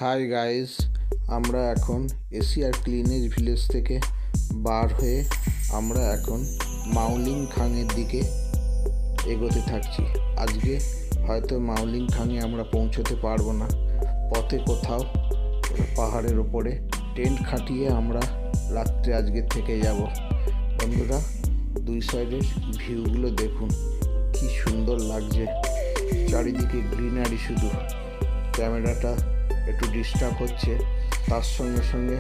Hi guys, আমরা এখন এশিয়ার ক্লিনেজ ভিলেজ থেকে বার হয়ে আমরা এখন মাউলিং খাংয়ের দিকে এগোতে থাকছি। আজকে হয়তো মাউলিং খাংয়ে আমরা পৌঁছতে পারবো না, পথে কোথাও পাহাড়ের ওপরে টেন্ট খাটিয়ে আমরা রাত্রে আজকে থেকে যাব। বন্ধুরা, দুই সাইডের ভিউগুলো দেখুন, কি সুন্দর লাগছে, চারিদিকে গ্রিনারি। শুধু ক্যামেরাটা একটু ডিস্টার্ব হচ্ছে, তার সঙ্গে সঙ্গে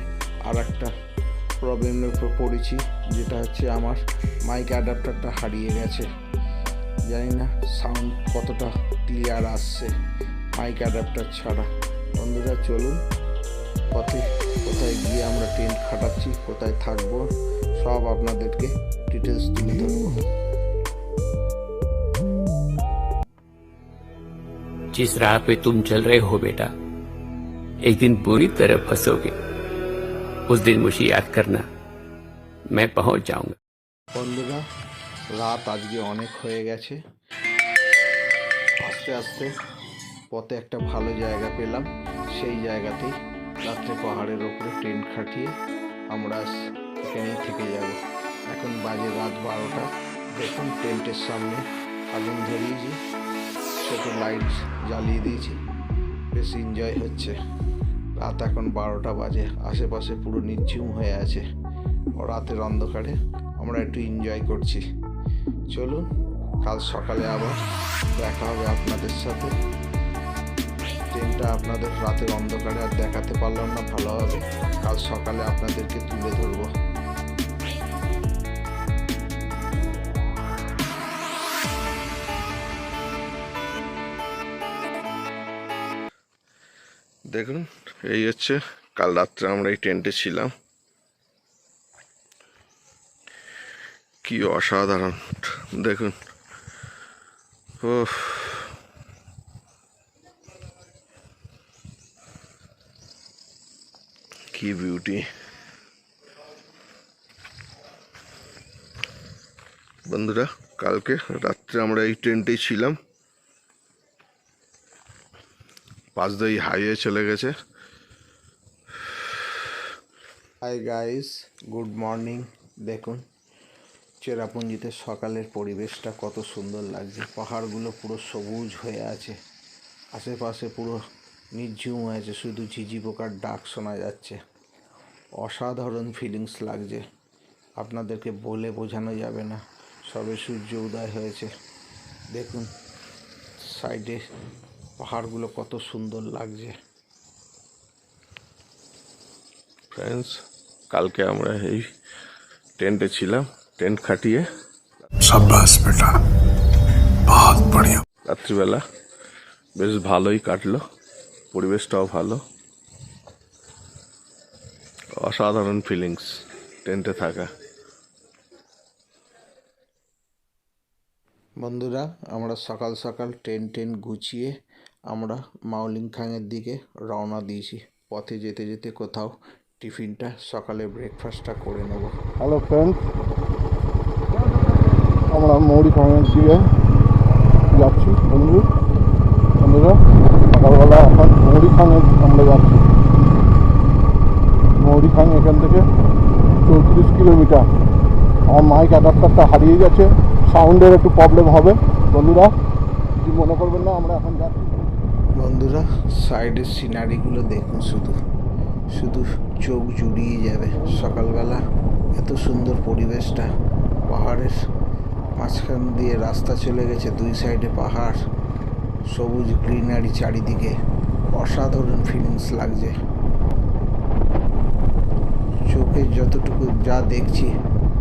আর একটা প্রবলেমের উপর পড়েছি, যেটা হচ্ছে আমার মাইক অ্যাডাপ্টারটা হারিয়ে গেছে। জানি না সাউন্ড কতটা ক্লিয়ার আসছে মাইক অ্যাডাপ্টার ছাড়া। বন্ধুরা চলুন, পথে কোথায় গিয়ে আমরা টেন্ট খাটাচ্ছি, কোথায় থাকবো, সব আপনাদেরকে ডিটেলস তুলে ধরবো। जिस राह पे तुम चल रहे हो बेटा, एक दिन बुरी तरह फंसोगे। उस दिन मुझे याद करना, मैं पहुंच जाऊंगा। বন্ধুরা, রাত আজকে অনেক হয়ে গেছে। আস্তে আস্তে পথে একটা ভালো জায়গা পেলাম, সেই জায়গাতেই রাত্রে পাহাড়ের ওপরে টেন্ট খাটিয়ে আমরা এখানেই থেকে যাব। এখন বাজে রাত 12টা। দেখুন, টেন্টের সামনে আগুন ধরিয়েছি, ছোট লাইট জ্বালিয়ে দিয়েছি, বেশ এনজয় হচ্ছে। রাত এখন 12টা বাজে, আশেপাশে পুরো নিঝুম হয়ে আছে। রাতের অন্ধকারে আমরা একটু এনজয় করছি। চলুন, কাল সকালে আবার দেখা হবে আপনাদের সাথে। ট্রেনটা আপনাদের রাতের অন্ধকারে আর দেখাতে পারলাম না ভালোভাবে, কাল সকালে আপনাদেরকে তুলে ধরবো। দেখুন, এই হচ্ছে কাল রাত্রে আমরা এই টেন্টে ছিলাম। কি অসাধারণ দেখুন, ও কি বিউটি। বন্ধুরা, কালকে রাত্রে আমরা এই টেন্টেই ছিলাম। পাঁচ দিয়ে হাইওয়ে চলে গেছে। Hi guys, good morning. দেখুন, চেরাপুঞ্জিতে সকালের পরিবেশটা কত সুন্দর লাগছে। পাহাড়গুলো পুরো সবুজ হয়ে আছে, আশেপাশে পুরো নিঝুম হয়েছে, শুধু ঝিঝি পোকার ডাক শোনা যাচ্ছে। অসাধারণ ফিলিংস লাগছে, আপনাদেরকে বলে বোঝানো যাবে না। সবে সূর্য উদয় হয়েছে। দেখুন সাইডে পাহাড়গুলো কত সুন্দর লাগছে। ফ্রেন্ডস, কালকে আমরা এই টেন্টে ছিলাম, টেন্ট খাটিয়ে। शाबाश बेटा, बहुत बढ़िया। রাত্রিবেলা বেশ ভালোই কাটলো, পরিবেশটাও ভালো। অসাধারণ ফিলিংস টেন্টে থাকা। বন্ধুরা, আমরা সকাল সকাল টেন্ট গুছিয়ে আমরা মাউলিং খাংয়ের দিকে রওনা দিয়েছি। পথে যেতে যেতে কোথাও টিফিনটা, সকালে ব্রেকফাস্টটা করে নেব। হ্যালো ফ্রেন্ডস, আমরা মৌরি খাঙের দিকে যাচ্ছি। বন্ধুরা, সকালবেলা এখন মৌরি খাঙে আমরা যাচ্ছি। মৌরি খাং এখান থেকে 34 কিলোমিটার। আমার মাইক অ্যাডাপ্টারটা হারিয়ে গেছে, সাউন্ডের একটু প্রবলেম হবে। বন্ধুরা কিছু মনে করবেন না, আমরা এখন যাচ্ছি। বন্ধুরা, সাইডের সিনারিগুলো দেখুন, শুধু শুধু চোখ জুড়িয়ে যাবে। সকালবেলা এত সুন্দর পরিবেশটা, পাহাড়ের মাঝখান দিয়ে রাস্তা চলে গেছে, দুই সাইডে পাহাড়, সবুজ গ্রিনারি চারিদিকে। অসাধারণ ফিলিংস লাগছে। চোখে যতটুকু যা দেখছি,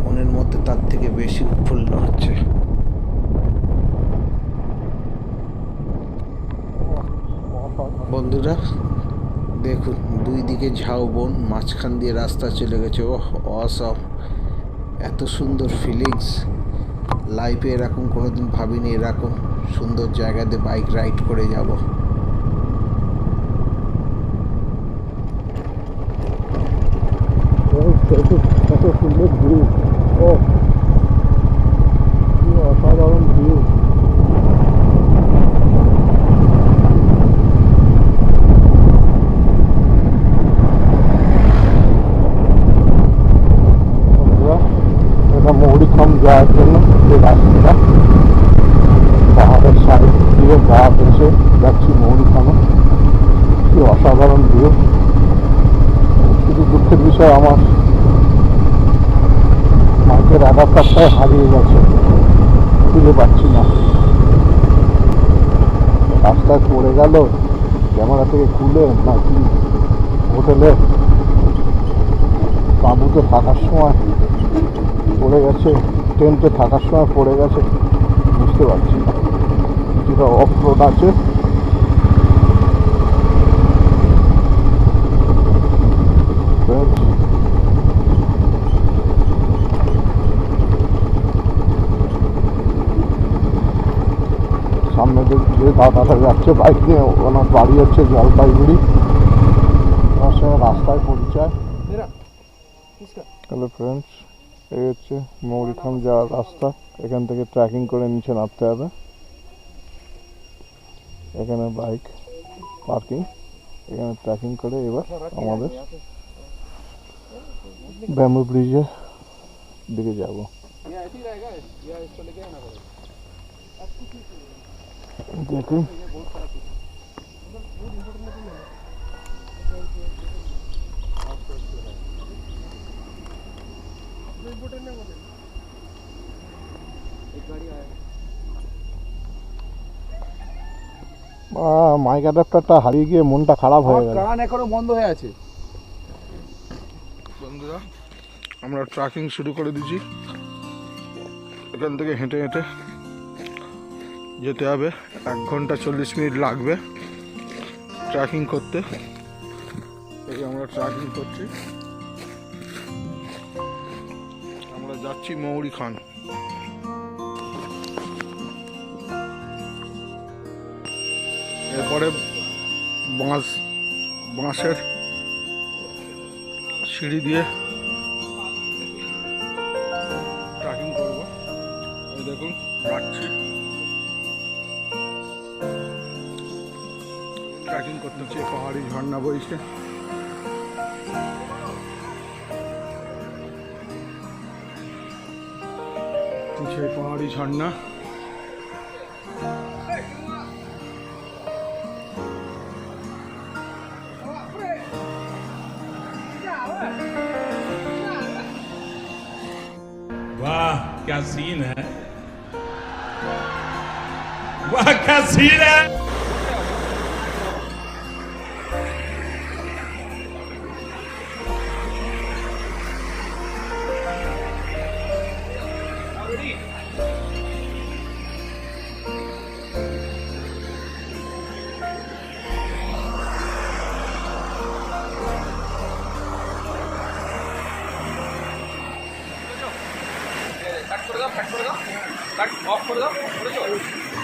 মনের মধ্যে তার থেকে বেশি উৎফুল্ল হচ্ছে। বন্ধুরা দেখুন, দুই দিকে ঝাউবন, মাঝখান দিয়ে রাস্তা চলে গেছে। ওহ, অসম! এত সুন্দর ফিলিংস, লাইফে এরকম কোনোদিন ভাবিনি, এরকম সুন্দর জায়গাতে বাইক রাইড করে যাব। কত সুন্দর ভিউ, ও কি অসাধারণ ভিউ। মৌরিখাম যাওয়ার জন্য যে রাস্তাটা পাহাড়ের সাইড দিয়ে গা ভেসে যাচ্ছি মৌরিখামে। কি অসাধারণ ভিউ। শুধু দুঃখের বিষয় আমার মাইকের অ্যাডাপ্টারটাই হারিয়ে গেছে, খুঁজে পাচ্ছি না। রাস্তায় পড়ে গেল ক্যামেরা থেকে খুলে নাকি হোটেলে তাঁবুতে থাকার সময় পড়ে গেছে, টেন্টে থাকার সময় পড়ে গেছে, বুঝতে পারছি না। যেটা অফ রোড আছে সামনে যে দাদাটা যাচ্ছে বাইক নিয়ে, ওনার বাড়ি হচ্ছে জলপাইগুড়ি। ওনার সঙ্গে রাস্তায় পরিচয়। হ্যালো ফ্রেন্ডস, এই হচ্ছে মৌরিখাম যাওয়ার রাস্তা। এখান থেকে ট্রেকিং করে নিচে নামতে হবে। এখানে বাইক পার্কিং, এখানে ট্রেকিং করে এবার আমাদের ব্যাম্বু ব্রিজের দিকে যাব। দেখুন মাইক অ্যাডাপ্টারটা হারিয়ে গিয়ে মনটা খারাপ হয়ে গেল। কান এখনো বন্ধ হয়ে আছে। বন্ধুরা, আমরা ট্রেকিং শুরু করে দিয়েছি। এখান থেকে হেঁটে হেঁটে যেতে হবে, 1 ঘন্টা 40 মিনিট লাগবে ট্রেকিং করতে। এই আমরা ট্রেকিং করছি, আমরা যাচ্ছি মৌরিখাম। এরপরে বাঁশের সিঁড়ি দিয়ে ট্রেকিং করবো। এই দেখুন যাচ্ছি, ট্রেকিং করতে হচ্ছে। পাহাড়ি ঝর্ণা বইছে, পাহাড়ি ঝর্ণা। वाह क्या सीन है, वाह क्या सीन है।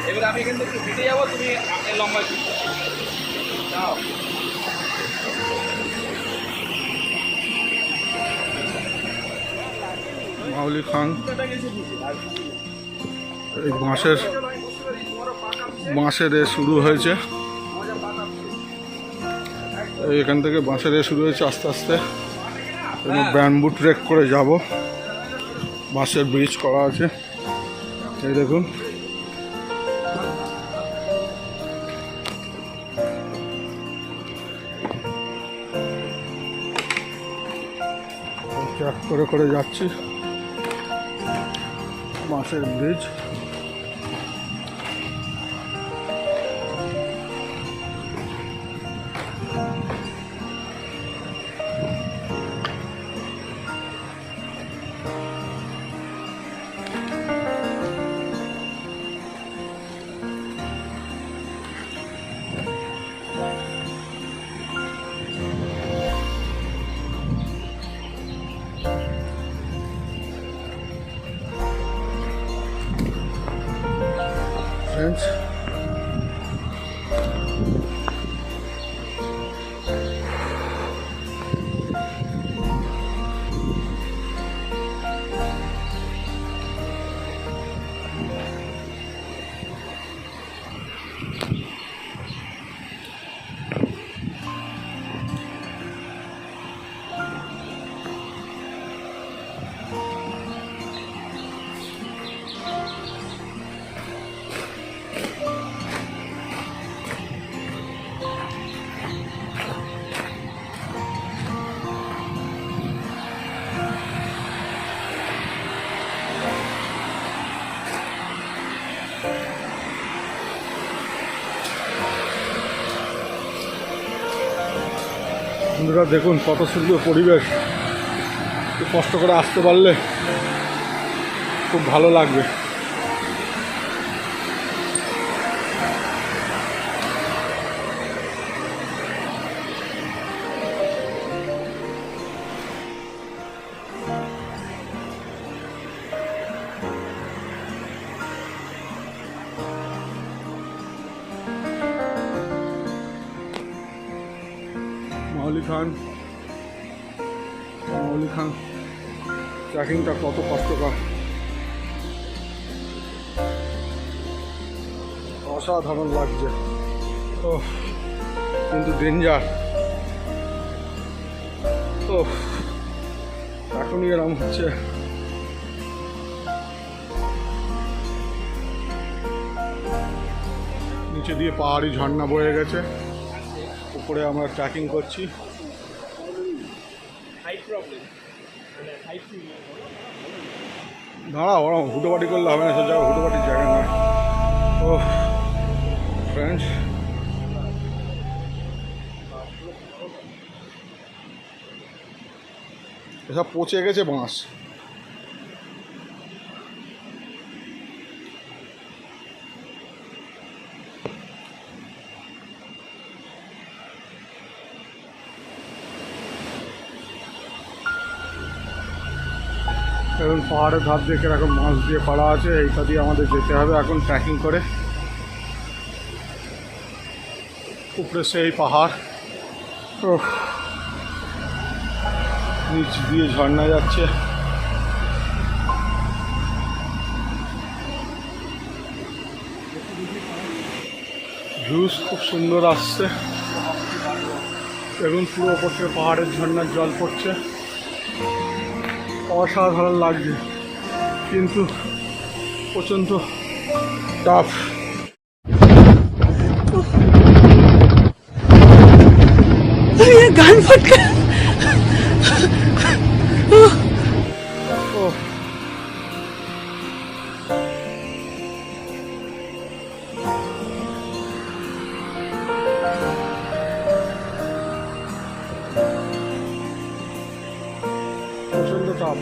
এবার আমি এখান থেকে হেঁটে যাবো, তুমি লম্বা যাও। মৌরিখাম এই বাঁশের শুরু হয়েছে। এখান থেকে বাঁশের শুরু হয়েছে, আস্তে আস্তে ব্যাম্বু ট্রেক করে যাব। বাঁশের ব্রিজ করা আছে, এই দেখুন। ট্রেক করে করে যাচ্ছি বাঁশের ব্রিজ। Friends, বন্ধুরা দেখুন কত সুন্দর পরিবেশ, একটু কষ্ট করে আসতে পারলে খুব ভালো লাগবে। মাওলি খান ট্রেকিংটা কত কষ্টকর, অসাধারণ লাগছে। ও কিন্তু ডেঞ্জার। ও এখনই এরম হচ্ছে। নিচে দিয়ে পাহাড়ি ঝর্ণা বয়ে গেছে, উপরে আমরা ট্রেকিং করছি। দাঁড়াও, ওরম হুটোপাটি করলে হবে না, সব জায়গায় হুটোপাটির জায়গা নয়। ও ফ্রেন্ডস, এসব পচে গেছে বাঁশ। এখন পাহাড়ের ধার দিয়ে এরকম মাছ দিয়ে পাড়া আছে, এইটা দিয়ে আমাদের যেতে হবে এখন ট্রেকিং করে। উপরে সেই পাহাড়, নিচ দিয়ে ঝর্ণা যাচ্ছে। ভিউজ খুব সুন্দর আসছে। দেখুন পুরো ওপর থেকে পাহাড়ের ঝর্ণার জল পড়ছে, অসাধারণ লাগছে, কিন্তু প্রচণ্ড টাফ। গান ফটকা প্রচণ্ড টাফ।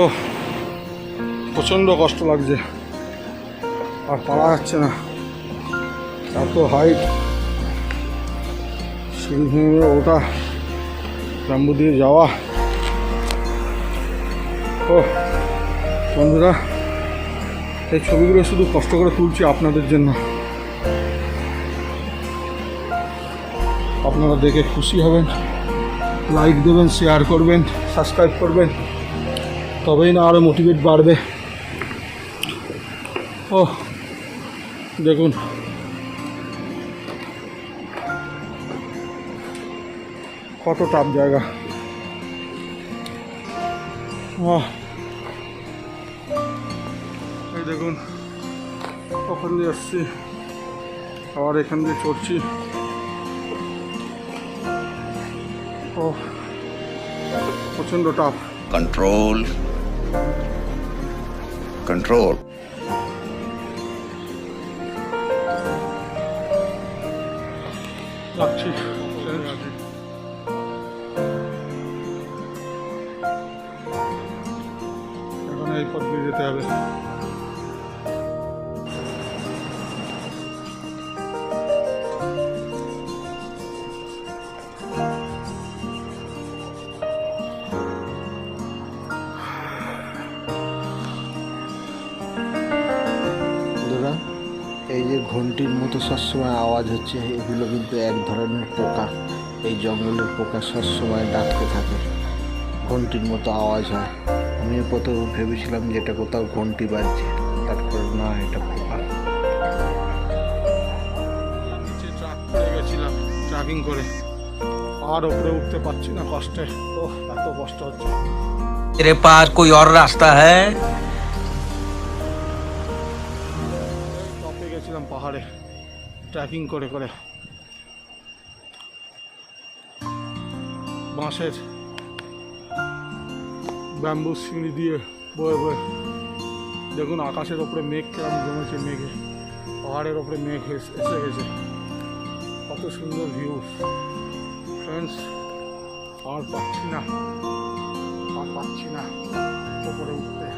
ও প্রচণ্ড কষ্ট লাগছে, আর পারা যাচ্ছে না, এত হাইট। সিঁড়ি ভেঙে ওটা, ব্যাম্বু দিয়ে যাওয়া। ও বন্ধুরা, এই ছবিগুলো শুধু কষ্ট করে তুলছি আপনাদের জন্য। আপনারা দেখে খুশি হবেন, লাইক দেবেন, শেয়ার করবেন, সাবস্ক্রাইব করবেন, তবেই না আরও মোটিভেট বাড়বে। ও দেখুন কত টাফ জায়গা। এই দেখুন ওখান দিয়ে আসছি, আবার এখান দিয়ে চড়ছি। ও প্রচণ্ড টাফ। Control. Control. যাচ্ছি, এখন এই পথ দিয়ে যেতে হবে। এই যে ঘন্টির মতো সবসময় আওয়াজ হচ্ছে, এগুলো কিন্তু এক ধরনের পোকা। এই জঙ্গলের পোকা সবসময় ডাকতে থাকে, ঘন্টির মতো আওয়াজ হয়। আমিও প্রথমে ভেবেছিলাম যে এটা কোথাও ঘন্টি বাজছে, তারপর না, এটা পোকা। নিচে গেছিলাম ট্রেকিং করে, আর উপরে উঠতে পারছি না কষ্টে। ও এত কষ্ট হচ্ছে। तेरे पास कोई और रास्ता है? পাহাড়ে ট্রেকিং করে করে। বাঁশের ব্যাম্বু সিঁড়ি দিয়ে বয়ে বয়ে দেখুন আকাশের ওপরে মেঘ কেমন জমেছে, মেঘে পাহাড়ের ওপরে মেঘ এসে গেছে। কত সুন্দর ভিউ ফ্রেন্ডস, আর পাচ্ছি না ওপরে উঠতে,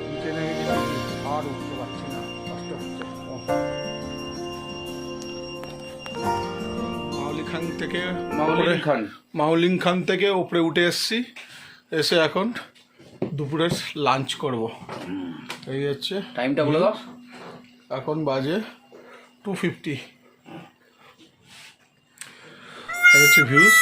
নিচে নেমে গেছি আর উঠতে পারছি না, কষ্ট হচ্ছে। মাউলিং খান থেকে উপরে উঠে এসছি, এসে এখন দুপুরের লাঞ্চ করব। এই হচ্ছে টাইমটা বলে দাও। এখন বাজে 2:50। এই হচ্ছে ভিউজ।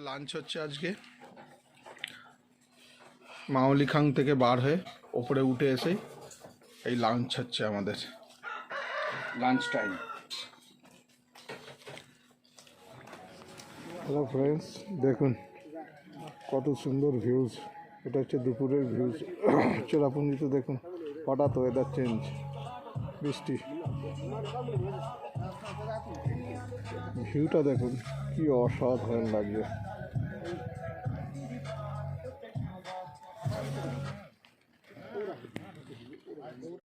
লাঞ্চ হচ্ছে আজকে মাওলিখাং থেকে বার হয়ে ওপরে উঠে এসে এই লাঞ্চ হচ্ছে আমাদের লাঞ্চ টাইম। হ্যালো ফ্রেন্ডস, দেখুন কত সুন্দর ভিউজ। এটা হচ্ছে দুপুরের ভিউজ। চেরাপুঞ্জিতে দেখুন হঠাৎ ওয়েদার চেঞ্জ, বৃষ্টি। ভিউটা দেখুন কি অসাধারণ লাগছে।